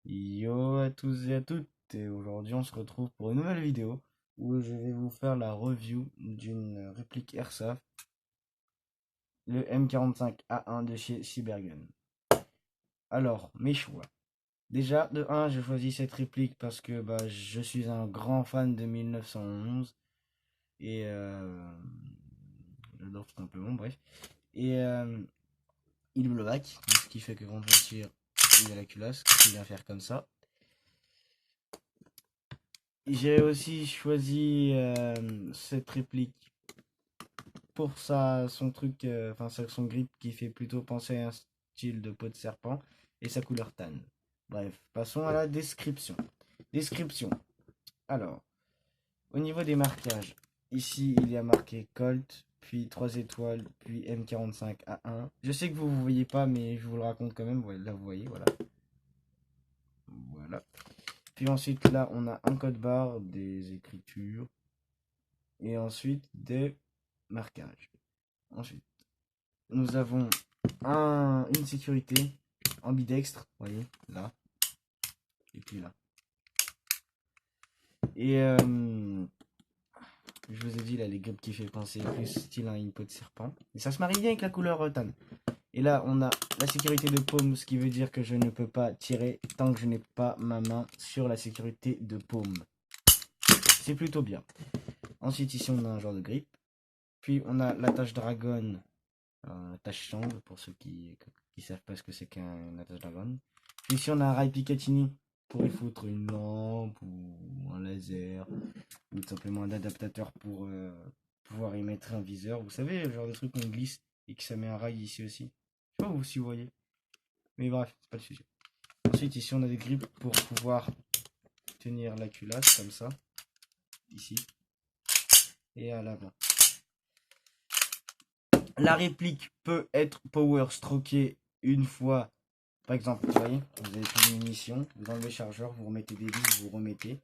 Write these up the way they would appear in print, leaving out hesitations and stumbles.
Yo à tous et à toutes, et aujourd'hui on se retrouve pour une nouvelle vidéo où je vais vous faire la review d'une réplique Airsoft, le M45A1 de chez Cybergun. Alors, mes choix. Déjà, de 1, j'ai choisi cette réplique parce que je suis un grand fan de 1911 et j'adore tout simplement, bref. Et il blowback, ce qui fait que quand on tire, il y a la culasse qui vient faire comme ça. J'ai aussi choisi cette réplique pour son truc, son grip qui fait plutôt penser à un style de peau de serpent et sa couleur tan. Bref, passons à la description. Description. Alors, au niveau des marquages, ici il y a marqué Colt, puis 3 étoiles, puis M45A1. Je sais que vous ne voyez pas, mais je vous le raconte quand même. Là, vous voyez, voilà. Voilà. Puis ensuite, là, on a un code barre, des écritures, et ensuite des marquages. Ensuite, nous avons une sécurité ambidextre, vous voyez, là, et puis là. Et je vous ai dit, là, les grippes qui fait penser plus style à une peau de serpent. Et ça se marie bien avec la couleur tan. Et là, on a la sécurité de paume, ce qui veut dire que je ne peux pas tirer tant que je n'ai pas ma main sur la sécurité de paume. C'est plutôt bien. Ensuite, ici, on a un genre de grippe. Puis, on a l'attache dragon, attache sangle, pour ceux qui savent pas ce que c'est qu'un attache dragon. Puis ici, on a un rail Picatinny pour y foutre une lampe ou un laser, ou tout simplement un adaptateur pour pouvoir y mettre un viseur. Vous savez, le genre de truc qu'on glisse et que ça met un rail ici aussi. Je sais pas si vous voyez. Mais bref, c'est pas le sujet. Ensuite, ici, on a des grippes pour pouvoir tenir la culasse comme ça. Ici. Et à l'avant. La réplique peut être power stroké une fois. Par exemple, vous voyez, vous avez plus de munitions, vous enlevez le chargeur, vous remettez des billes, vous remettez.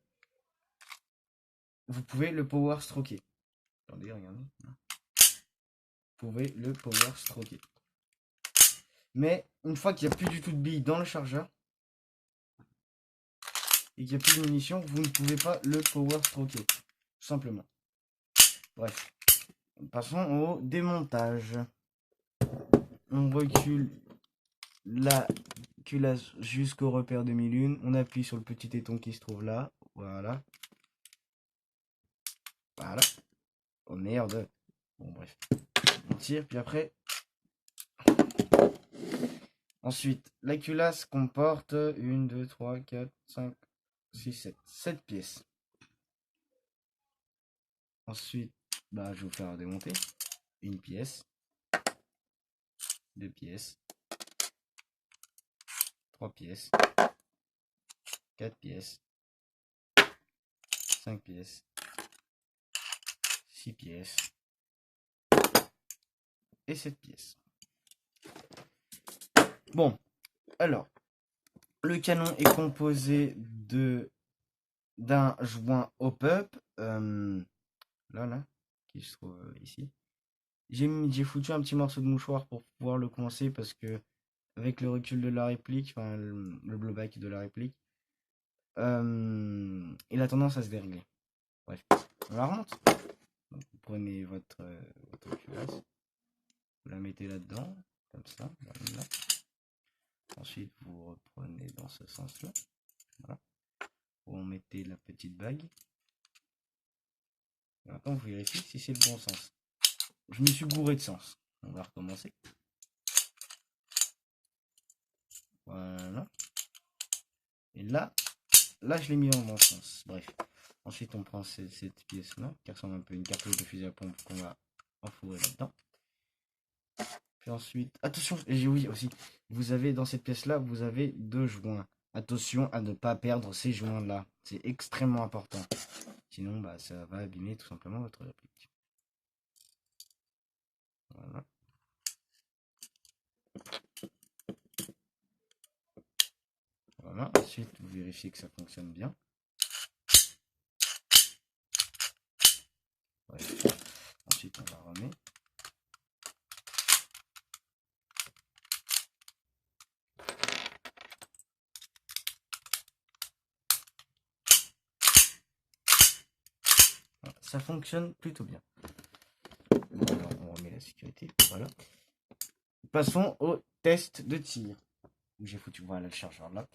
Vous pouvez le power stroker. Attendez, regardez. Vous pouvez le power stroker. Mais une fois qu'il n'y a plus du tout de billes dans le chargeur et qu'il n'y a plus de munitions, vous ne pouvez pas le power stroker. Tout simplement. Bref. Passons au démontage. On recule la culasse jusqu'au repère de mi-lune. On appuie sur le petit téton qui se trouve là. Voilà. Voilà. Oh merde. Bon bref. On tire, puis après. Ensuite, la culasse comporte 1, 2, 3, 4, 5, 6, 7. 7 pièces. Ensuite, je vais vous faire démonter. Une pièce. Deux pièces. Trois pièces. Quatre pièces. Cinq pièces. Six pièces. Et 7 pièces. Bon, alors, le canon est composé d'un joint hop-up, là, qui se trouve ici. J'ai foutu un petit morceau de mouchoir pour pouvoir le coincer parce que avec le recul de la réplique, enfin le blowback de la réplique, il a tendance à se dérégler. Bref, on la remonte. Donc, vous prenez votre culasse, vous la mettez là-dedans, comme ça, là. Ensuite, vous reprenez dans ce sens-là. Voilà. Vous mettez la petite bague. Et maintenant, vous vérifiez si c'est le bon sens. Je me suis gouré de sens. On va recommencer. Voilà. Et là, je l'ai mis dans le bon sens. Bref. Ensuite, on prend cette pièce-là, qui ressemble un peu à une cartouche de fusil à pompe qu'on va enfourrer là-dedans. Puis ensuite, attention, et oui aussi, vous avez dans cette pièce-là, vous avez deux joints. Attention à ne pas perdre ces joints-là. C'est extrêmement important. Sinon, ça va abîmer tout simplement votre réplique. Voilà. Voilà. Ensuite, vous vérifiez que ça fonctionne bien. Ouais. Ensuite, on la remet. ça fonctionne plutôt bien. Bon, alors, on remet la sécurité, voilà. Passons au test de tir. J'ai foutu, voilà, le chargeur là.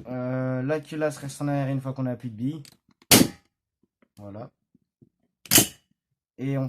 La culasse reste en arrière une fois qu'on a plus de billes. Voilà. Et on peut